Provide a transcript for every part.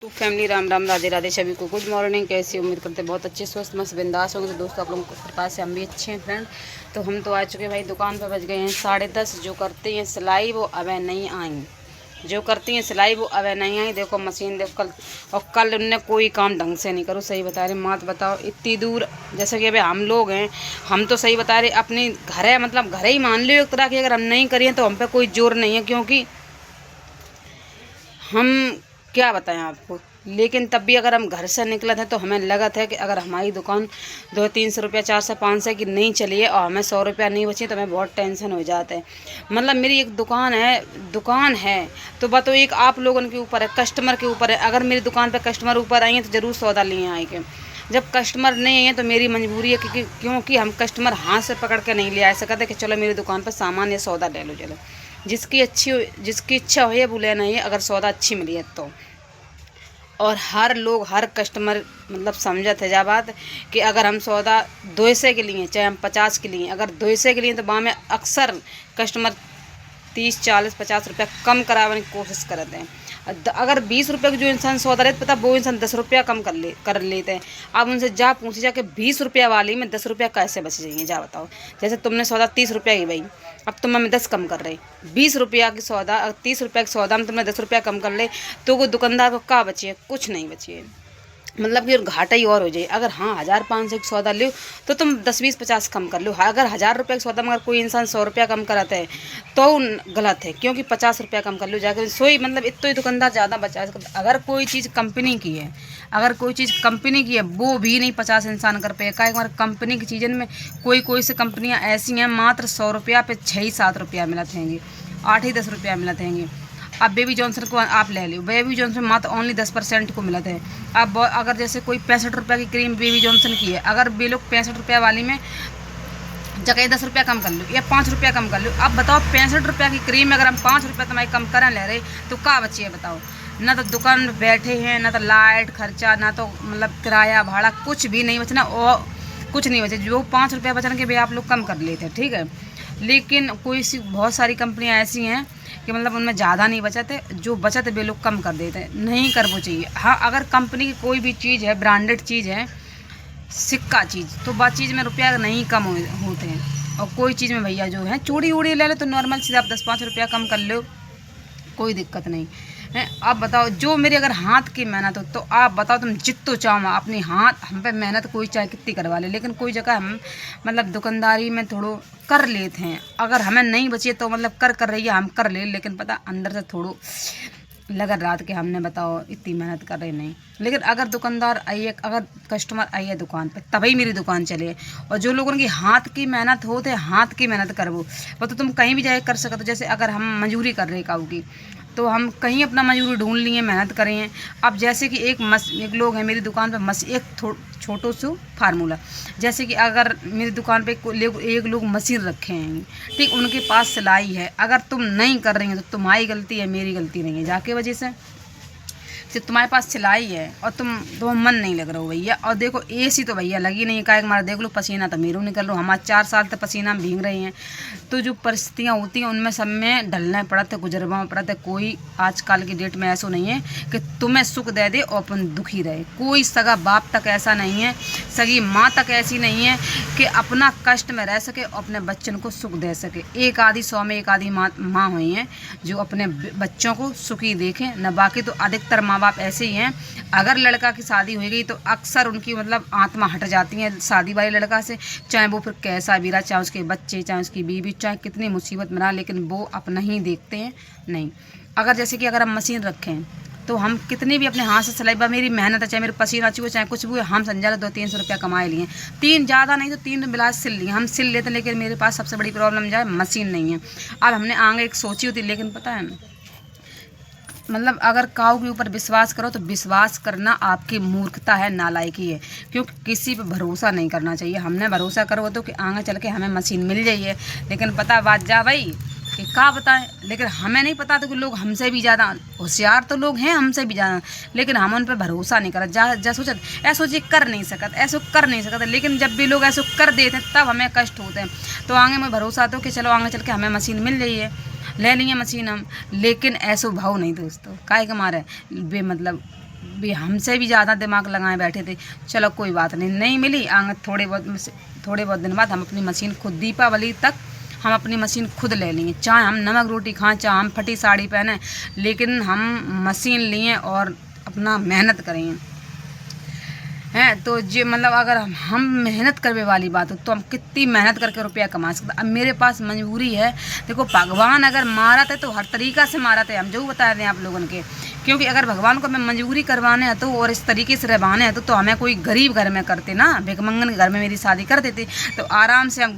To family Ram Ram Radhe Radhe सभी को good morning. कैसी उम्मीद करते बहुत अच्छे स्वस्थ मस्त बिंदास होंगे। तो दोस्तों आप लोगों को कृपा से हम भी अच्छे हैं फ्रेंड। तो हम तो आ चुके भाई दुकान पे, बज गए हैं 10:30। जो करती हैं सिलाई वो अब नहीं आई, जो करती हैं सिलाई वो अब नहीं आई। देखो मशीन देखो कल, और कल उनने कोई काम ढंग से नहीं करो। सही बता रहे मात बताओ, इतनी दूर जैसे कि अभी हम लोग हैं, हम तो सही बता रहे अपने घर है, मतलब घर ही मान लो एक तरह की। अगर हम नहीं करिए तो हम पे कोई जोर नहीं है, क्योंकि हम क्या बताएं आपको। लेकिन तब भी अगर हम घर से निकले थे तो हमें लगा था कि अगर हमारी दुकान 200-300 रुपया 400-500 की नहीं चली है और हमें 100 रुपया नहीं बची तो हमें बहुत टेंशन हो जाता है। मतलब मेरी एक दुकान है तो बताओ, एक आप लोगों के ऊपर है, कस्टमर के ऊपर है। अगर मेरी दुकान पर कस्टमर ऊपर आई हैं तो ज़रूर सौदा लिए आएंगे। जब कस्टमर नहीं है तो मेरी मजबूरी है, क्योंकि हम कस्टमर हाथ से पकड़ के नहीं ले आ सकते कि चलो मेरी दुकान पर सामान या सौदा ले लो। चलो जिसकी इच्छा हो वो लेना है, अगर सौदा अच्छी मिली है तो। और हर कस्टमर मतलब समझा थे जा बात कि अगर हम सौदा 200 के लिए चाहे हम 50 के लिए, अगर 200 के लिए तो वहाँ में अक्सर कस्टमर 30-40-50 रुपया कम कराने की कोशिश करते हैं। अगर 20 रुपये की जो इंसान सौदा लेते पता वो इंसान 10 रुपया कम कर लेते हैं। अब उनसे जा पूछे जाके 20 रुपया वाली में 10 रुपया कैसे बच जाएंगे, जा बताओ। जैसे तुमने सौदा 30 रुपया की भाई, अब तुम हमें 10 कम कर रहे, 20 रुपया की सौदा 30 रुपया की सौदा में तुमने 10 रुपया कम कर ले, तो वो दुकानदार को क्या बचिए, कुछ नहीं बचिए। मतलब कि घाटा ही और हो जाए। अगर हाँ 1500 की सौदा लो तो तुम 10-20-50 कम कर लो। अगर 1000 रुपये की सौदा में अगर कोई इंसान 100 रुपया कम कराता है तो गलत है, क्योंकि 50 रुपया कम कर लो जाकर सोई, मतलब इतना ही दुकानदार ज़्यादा बचा सकता। अगर कोई चीज़ कंपनी की है, वो भी नहीं 50 इंसान कर पाए। क्या हमारे कंपनी की चीज़ों में कोई से कंपनियाँ ऐसी हैं मात्र 100 रुपया पे 6-7 रुपया मिलते हैं, 8-10 रुपया मिलते हैं। अब बेबी जॉनसन को आप ले लो, बेबी जॉनसन मात्र ओनली 10% को मिलते हैं। अब अगर जैसे कोई 65 रुपये की क्रीम बेबी जॉनसन की है, अगर वे लोग 65 रुपया वाली में जगह 10 रुपया कम कर लो या 5 रुपया कम कर लो। अब बताओ 65 रुपया की क्रीम में अगर हम 5 रुपया तुम्हारी कम करें ले रहे तो क्या बची है बताओ। ना तो दुकान में बैठे हैं, ना तो लाइट खर्चा, ना तो मतलब किराया भाड़ा, कुछ भी नहीं बचना और कुछ नहीं बचे। जो 5 रुपया बचने के भी आप लोग कम कर लेते हैं, ठीक है। लेकिन बहुत सारी कंपनियां ऐसी हैं कि मतलब उनमें ज़्यादा नहीं बचते, जो बचत वे लोग कम कर देते हैं। नहीं करना चाहिए। हाँ अगर कंपनी की कोई भी चीज़ है, ब्रांडेड चीज़ है, सिक्का चीज़, तो वह चीज़ में रुपया नहीं कम होते हैं। और कोई चीज़ में भैया जो है चूड़ी उड़ी ले लो तो नॉर्मल चीज़ आप 10-5 रुपया कम कर लो, कोई दिक्कत नहीं है। आप बताओ जो मेरी अगर हाथ की मेहनत हो तो आप बताओ तुम जितो चाहो अपनी हाथ हम पे मेहनत कोई चाहे कितनी करवा ले, लेकिन कोई जगह हम मतलब दुकानदारी में थोड़ो कर लेते हैं। अगर हमें नहीं बची तो मतलब कर रही है हम कर ले, लेकिन पता अंदर से थोड़ो लगा रात के हमने बताओ इतनी मेहनत कर रहे नहीं। लेकिन अगर दुकानदार आइए, अगर कस्टमर आइए दुकान पे तभी मेरी दुकान चले। और जो लोगों की हाथ की मेहनत होते हाथ की मेहनत कर वो तो तुम कहीं भी जाए कर सकते। जैसे अगर हम मजदूरी कर रहे काऊ की तो हम कहीं अपना मजदूरी ढूंढ लिए, मेहनत करें हैं। अब जैसे कि एक लोग हैं मेरी दुकान पे एक छोटो सो फार्मूला, जैसे कि अगर मेरी दुकान पे एक लोग मशीन रखे हैं, ठीक, उनके पास सिलाई है। अगर तुम नहीं कर रही हो तो तुम्हारी गलती है, मेरी गलती नहीं है। जाके वजह से तुम्हारे पास सिलाई है और तुम मन नहीं लग रहा हो भैया। और देखो एसी तो भैया लगी नहीं, का हमारा देख लो पसीना तो मेरू निकल रहा, हमारे 4 साल तक पसीना में भीग रहे हैं। तो जो परिस्थितियाँ होती हैं उनमें सब में ढलना पड़ता है, गुजरना पड़ता है। कोई आजकल की डेट में ऐसा नहीं है कि तुम्हें सुख दे दे और अपन दुखी रहे। कोई सगा बाप तक ऐसा नहीं है, सगी माँ तक ऐसी नहीं है कि अपना कष्ट में रह सके और अपने बच्चों को सुख दे सके। एक आधी 100 में एक आधी माँ हुई हैं जो अपने बच्चों को सुखी देखें न, बाकी तो अधिकतर माँ बाप ऐसे ही हैं। अगर लड़का की शादी हो गई तो अक्सर उनकी मतलब आत्मा हट जाती है शादी वाले लड़का से, चाहे वो फिर कैसा भी रहा, चाहे उसके बच्चे, चाहे उसकी बीवी, चाहे कितनी मुसीबत में रहा, लेकिन वो अपना ही देखते हैं नहीं। अगर जैसे कि अगर हम मशीन रखें तो हम कितनी भी अपने हाथ से सिलाई, मेरी मेहनत है, चाहे मेरी पसीना चुके, चाहे कुछ भी, हम समझा 200-300 रुपया कमाए लिए, 3 ज़्यादा नहीं तो 3 ब्लाउज सिल लिए, हम सिल लेते। लेकिन मेरे पास सबसे बड़ी प्रॉब्लम जो है मशीन नहीं है। अब हमने आगे एक सोची होती, लेकिन पता है मतलब अगर काऊ के ऊपर विश्वास करो तो विश्वास करना आपकी मूर्खता है, नालायकी है, क्योंकि किसी पे भरोसा नहीं करना चाहिए। हमने भरोसा करो तो कि आगे चल के हमें मशीन मिल जाइए, लेकिन पता बात जा भाई कि क्या बताएं। लेकिन हमें नहीं पता तो कि लोग हमसे भी ज़्यादा होशियार तो लोग हैं, हमसे भी ज़्यादा, लेकिन हम उन पर भरोसा नहीं कर जा सोचत ऐसो जी कर नहीं सकते। लेकिन जब भी लोग ऐसो कर देते हैं तब हमें कष्ट होते हैं। तो आगे में भरोसा तो कि चलो आगे चल के हमें मशीन मिल जाइए, ले लिए मशीन हम। लेकिन ऐसो भाव नहीं दोस्तों, काहे के मारे बे मतलब भी हमसे भी ज़्यादा दिमाग लगाए बैठे थे। चलो कोई बात नहीं, नहीं मिली आगे थोड़े बहुत दिन बाद हम अपनी मशीन खुद, दीपावली तक हम अपनी मशीन खुद ले लेंगे। चाहे हम नमक रोटी खाएं, चाहे हम फटी साड़ी पहने, लेकिन हम मशीन लिए और अपना मेहनत करेंगे हैं। तो जो मतलब अगर हम मेहनत करने वाली बात हो तो हम कितनी मेहनत करके रुपया कमा सकते। अब मेरे पास मजबूरी है, देखो भगवान अगर मारा थे तो हर तरीक़ा से मारा थे, हम जो बता दें आप लोगों के, क्योंकि अगर भगवान को हमें मजबूरी करवाने हैं तो और इस तरीके से रहवाने हैं तो हमें कोई गरीब घर में करते ना, भिखमंगन घर में मेरी शादी कर देते तो आराम से हम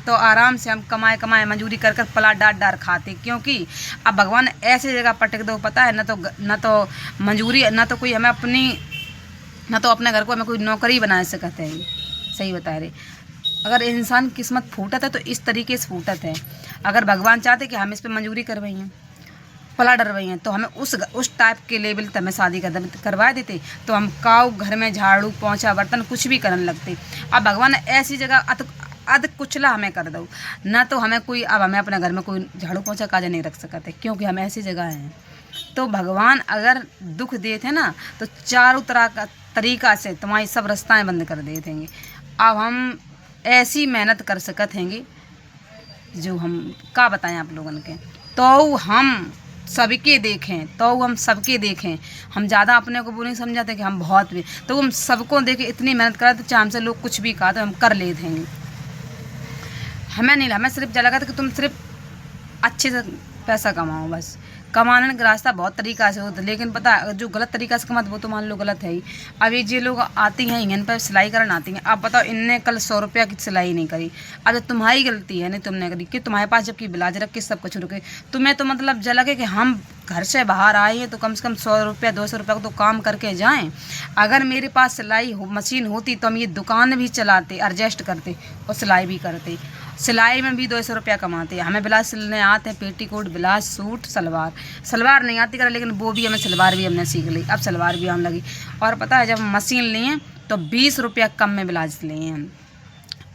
तो आराम से हम कमाए मजदूरी कर पला डार खाते। क्योंकि अब भगवान ऐसे जगह पटक दो, पता है ना तो मंजूरी, ना तो कोई हमें ना तो अपने घर को हमें कोई नौकरी बना सकते हैं। सही बता रहे, अगर इंसान किस्मत फूटत है तो इस तरीके से फूटत है। अगर भगवान चाहते कि हम इस पर मंजूरी करवाइए, पला डरवाइए, तो हमें उस टाइप के लेवल तक हमें शादी करवा देते तो हम काऊ घर में झाड़ू पोंछा बर्तन कुछ भी करने लगते। अब भगवान ऐसी जगह अध कुचला हमें कर दो ना, तो हमें कोई, अब हमें अपने घर में कोई झाड़ू पोंछा काज नहीं रख सकते क्योंकि हम ऐसी जगह हैं। तो भगवान अगर दुख देते ना तो चारों तरह का तरीक़ा से तुम्हारी सब रास्ताएं बंद कर दे देंगे। अब हम ऐसी मेहनत कर सकते हैं जो हम क्या बताएं आप लोगों के। तो हम सबके देखें, हम ज़्यादा अपने को वो नहीं समझाते कि हम बहुत भी, तो हम सबको देखें इतनी मेहनत करें तो चाहे हमसे लोग कुछ भी कहा तो हम कर ले देंगे। हमें सिर्फ लगा था कि तुम सिर्फ अच्छे से पैसा कमाओ, बस कमाने का रास्ता बहुत तरीक़ा से होता है, लेकिन पता है जो गलत तरीक़ा से कमाते वो तो मान लो गलत है ही। अब ये जो लोग आती हैं इन पर सिलाई करना आती हैं, अब बताओ इनने कल 100 रुपया की सिलाई नहीं करी, अब तुम्हारी गलती है नहीं तुमने करी कि तुम्हारे पास जबकि ब्लाउज रख के सब कुछ रुके, तुम्हें तो मतलब लगे कि हम घर से बाहर आए हैं तो कम से कम 100 रुपया 200 रुपया को तो काम करके जाएं। अगर मेरे पास सिलाई मशीन होती तो हम ये दुकान भी चलाते, एडजस्ट करते और सिलाई भी करते। सिलाई में भी 200 रुपया कमाते। हमें ब्लाउज सिलने आते हैं, पेटीकोट, ब्लाउज, सूट, सलवार नहीं आती कर, लेकिन वो भी सलवार भी हमने सीख ली, अब सलवार भी आने लगी। और पता है जब हम मशीन लिए तो 20 रुपया कम में ब्लाउज लिए हम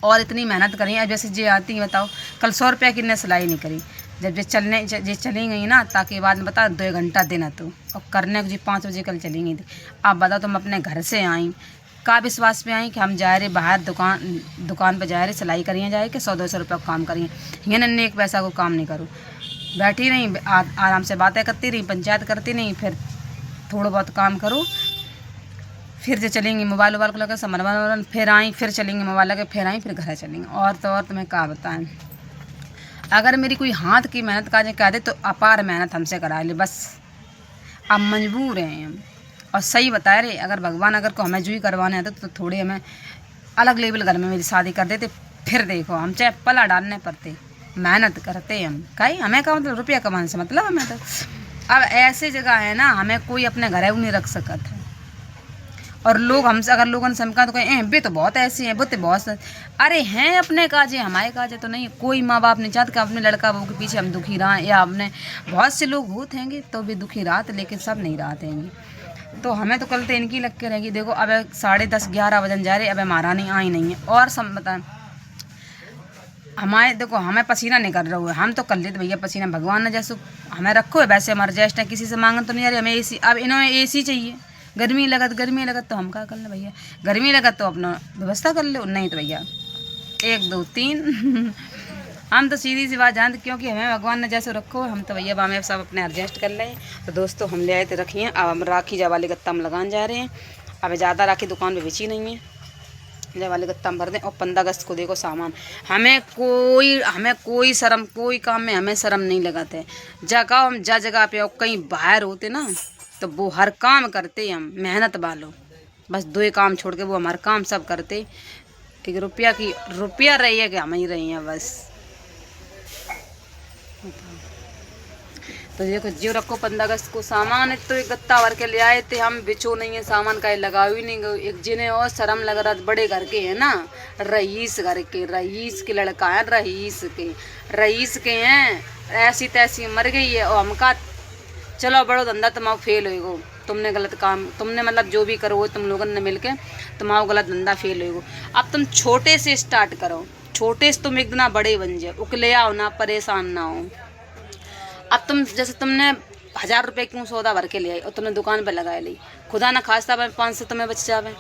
और इतनी मेहनत करी। अब जैसे जे आती है बताओ, कल 100 रुपया की ने सिलाई नहीं करी, जब जे चली गई ना ताकि बाद में बता 2 घंटा देना तो, और करने को जी 5 बजे कल चली गई थी। अब बताओ तुम अपने घर से आई का विश्वास पे आई कि हम जा रहे बाहर दुकान पे जा रहे सिलाई करिए, जाए कि 100-200 रुपया काम करिए, ये नन्हे एक पैसा को काम नहीं करूँ। बैठी रही आराम से बातें करती रही, पंचायत करती नहीं, फिर थोड़ा बहुत काम करूँ, फिर जो चलेंगी मोबाइल को लगा सामान, फिर आई, फिर चलेंगे मोबाइल लगे, फिर आई, फिर घर चलेंगे। और तो और तुम्हें क्या बताएं, अगर मेरी कोई हाथ की मेहनत का कह दे तो अपार मेहनत हमसे करा ले, बस अब मजबूर हैं हम। और सही बता रहे, अगर भगवान अगर को हमें जो ही करवाने आते तो थोड़े हमें अलग लेवल घर में मेरी शादी कर देते। फिर देखो हम चाहे पला डालने पड़ते, मेहनत करते हम कहीं, हमें का मतलब रुपया कमाने से मतलब हमें तो। अब ऐसी जगह है ना हमें कोई अपने घर नहीं रख सकता है। और लोग हमसे अगर लोगों ने समका तो कहें बे तो बहुत ऐसे हैं, वो तो बहुत, अरे हैं अपने काजे, हमारे काजे तो नहीं। कोई माँ बाप नहीं चाहते कि अपने लड़का बहू के पीछे हम दुखी रहें, या अपने बहुत से लोग होते हैंगे तो भी दुखी रहते, लेकिन सब नहीं रहते हैंगे। तो हमें तो कल तो इनकी लग के रहेगी। देखो अब 10:30-11 बजन जा रहे, अब महारानी आई नहीं है। और सब बताएं हमारे, देखो हमें पसीना नहीं कर रहा हुआ, हम तो कर लेते भैया पसीना, भगवान ने जैसे हमें रखो है वैसे हम एडजस्ट है, किसी से मांगन तो नहीं आ रही। हमें AC, अब इन्होंने AC चाहिए, गर्मी लगत तो हम क्या कर ले भैया, गर्मी लगत तो अपना व्यवस्था कर लो, नहीं तो भैया 1 2 3 हम तो सीधी सी बात जानते, क्योंकि हमें भगवान ने जैसे रखो हम तो भैया हमें सब अपने एडजस्ट कर लें। तो दोस्तों हम ले आए थे रखिए, अब हम राखी जब वाले गत्ता में लगाने जा रहे हैं। अब ज़्यादा राखी दुकान पे बेची नहीं है, जब वाले गत्ता में भर दें। और 15 अगस्त को देखो सामान, हमें कोई शर्म, कोई काम में हमें शर्म नहीं लगाते। जगह हम जगह पे और कहीं बाहर होते ना तो वो हर काम करते हम, मेहनत वालों, बस 2 काम छोड़ के वो हमारे काम सब करते। एक रुपया रही है कि हम ही रही हैं बस। तो देखो जो रखो 15 अगस्त को सामान है, तो एक गत्ता भर के ले आए थे हम, बिचो नहीं है सामान का, लगा ही नहीं गए। एक जिन्हें और शर्म लग रहा, बड़े घर के हैं ना, रईस घर के, रईस के लड़का है, रईस के हैं, ऐसी तैसी मर गई है। और हमका चलो बड़ो धंधा तुम्हारा फेल होएगो, तुमने गलत काम, तुमने मतलब जो भी करो तुम लोगों ने मिलके तुम्हारा गलत धंधा फेल होएगो। अब तुम छोटे से स्टार्ट करो, छोटे से तुम एक दिन बड़े बन जाओ, उकले आओ ना, परेशान ना हो। अब तुम जैसे तुमने 1000 रुपये क्यों सौदा भर के ले आई और तुमने दुकान पर लगा ली। खुदा ना खास्ता 500 तुम्हें बच जावे,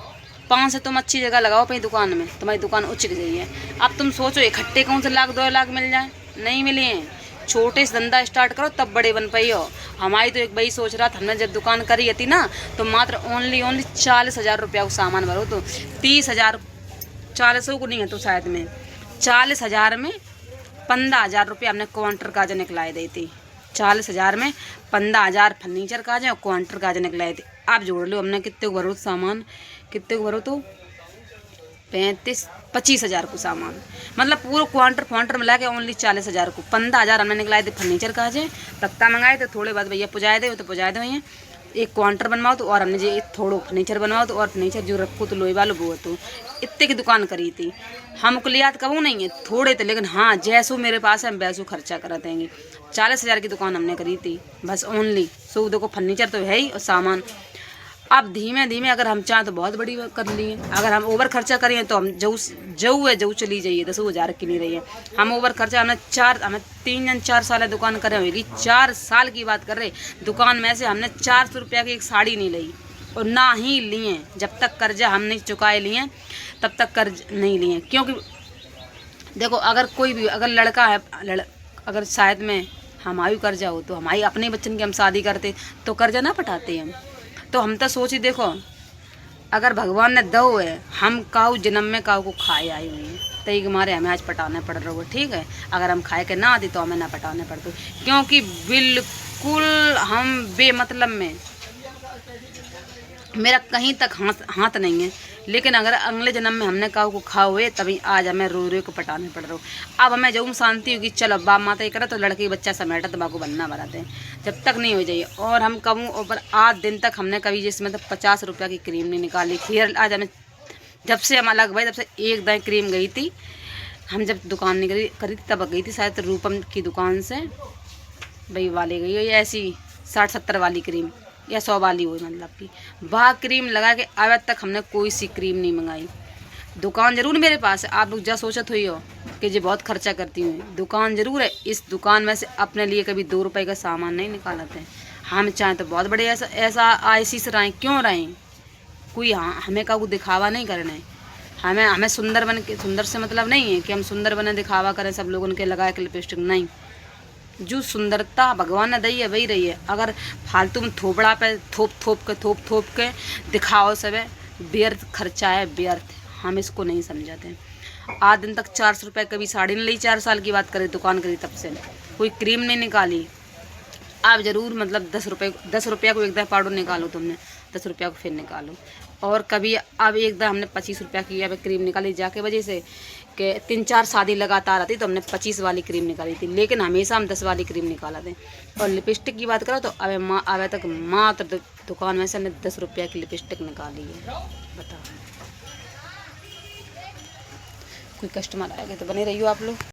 500 तुम अच्छी जगह लगाओ अपनी दुकान में, तुम्हारी दुकान उचिक जाइए। अब तुम सोचो इकट्ठे कौन से 1-2 लाख मिल जाए, नहीं मिले हैं। छोटे से धंधा स्टार्ट करो तब बड़े बन पाई हो। हमारी तो एक भाई सोच रहा था, हमने जब दुकान करी थी ना तो मात्र ओनली 40,000 रुपया को सामान भरो तो 30,000, 400 को नहीं है तो शायद में 40,000 में 15,000 रुपया हमने क्वांटर काजे निकलाए दी थी। 40,000 में 15,000 फर्नीचर काजे और क्वांटर काजे निकलाए थे। आप जोड़ लो हमने कितने को भरो सामान, कितने को भरो तो 25,000 को सामान, मतलब पूरा क्वांटर मिला के ओनली 40,000 को। 15,000 हमने निकलाए थे फर्नीचर काजे, तख्ता मंगाए थे, थोड़े बाद भैया पुजाए दे तो पुजाए दे भैया, एक क्वांटर बनवाओ तो और हमने जो थोड़ो फर्नीचर बनवाओ तो और फर्नीचर जो रखो तो लोई वालो वो तो इतने की दुकान करी थी। हम कुलियात कबू नहीं है, थोड़े थे लेकिन हाँ जैसो मेरे पास है हम वैसो खर्चा करा देंगे। 40,000 की दुकान हमने करी थी बस ओनली। सो देखो फर्नीचर तो है ही और सामान। अब धीमे धीमे अगर हम चाहें तो बहुत बड़ी कर लिए, अगर हम ओवर खर्चा करें तो हम जऊ चली जाइए 10,000 की नहीं रही है। हम ओवर खर्चा हमें 3 साल दुकान करे होगी, 4 साल की बात कर रहे। दुकान में से हमने 400 रुपया की एक साड़ी नहीं ली और ना ही लिए, जब तक कर्जा हम नहीं चुकाए लिए तब तक कर्ज नहीं लिए। क्योंकि देखो अगर कोई भी अगर लड़का है अगर शायद में हमारी कर्जा हो तो हमारी अपने बच्चन की हम शादी करते तो कर्जा ना पटाते हम। तो हम तो सोची देखो अगर भगवान ने दो है, हम काऊ जन्म में काऊ को खाए आई हुई हैं तो एक हमारे हमें आज पटाने पड़ रहा हो, ठीक है। अगर हम खाए के ना आती तो हमें ना पटाने पड़ते, क्योंकि बिल्कुल हम बेमतलब में मेरा कहीं तक हाथ नहीं है। लेकिन अगर अगले जन्म में हमने काऊ को खा हुए तभी आज हमें रो रो को पटाने पड़ रहा हो। अब हमें जब शांति होगी चलो बाप माता ये करे तो लड़के बच्चा समेटा तो बाको बनना बनाते हैं, जब तक नहीं हो जाइए। और हम कहूँ ऊपर आज दिन तक हमने कभी जिसमें तो 50 रुपया की क्रीम नहीं निकाली। फिर आज हमें जब से हम अलग भाई तब से एक दाएँ क्रीम गई थी, हम जब दुकान नहीं करी थी तब गई थी शायद रूपम की दुकान से भाई वाले गई हुई ऐसी 60-70 वाली क्रीम या 100 वाली हुई, मतलब कि वह क्रीम लगा के अब तक हमने कोई सी क्रीम नहीं मंगाई। दुकान जरूर मेरे पास है, आप लोग जा सोचत हुई हो कि जी बहुत खर्चा करती हूँ, दुकान जरूर है। इस दुकान में से अपने लिए कभी 2 रुपये का सामान नहीं निकालते हैं। हम चाहें तो बहुत बड़े ऐसा ऐसी से रहें, क्यों रहें, कोई हमें का वो दिखावा नहीं करना है। हमें सुंदर बन के, सुंदर से मतलब नहीं है कि हम सुंदर बने दिखावा करें सब लोगों के लगा के लिपस्टिक, नहीं। जो सुंदरता भगवान ने दी है वही रही है। अगर फालतू में थोपड़ा पे थोप के दिखाओ सब व्यर्थ खर्चा है, व्यर्थ। हम इसको नहीं समझाते। आज दिन तक 400 रुपये कभी साड़ी नहीं ली, 4 साल की बात करें दुकान करी तब से कोई क्रीम नहीं निकाली। आप ज़रूर मतलब 10 रुपया को एकदम पाउडर निकालो, तुमने 10 रुपया को फिर निकालो। और कभी अब एकदम हमने 25 रुपया की अब क्रीम निकाली जाके वजह से कि 3-4 शादी लगातार आती तो हमने 25 वाली क्रीम निकाली थी, लेकिन हमेशा हम 10 वाली क्रीम निकाला थे। और लिपस्टिक की बात करो तो अब तक मात्र दुकान में से हमने 10 रुपया की लिपस्टिक निकाली है। बताओ, कोई कस्टमर आएगा तो बने रहियो आप लोग।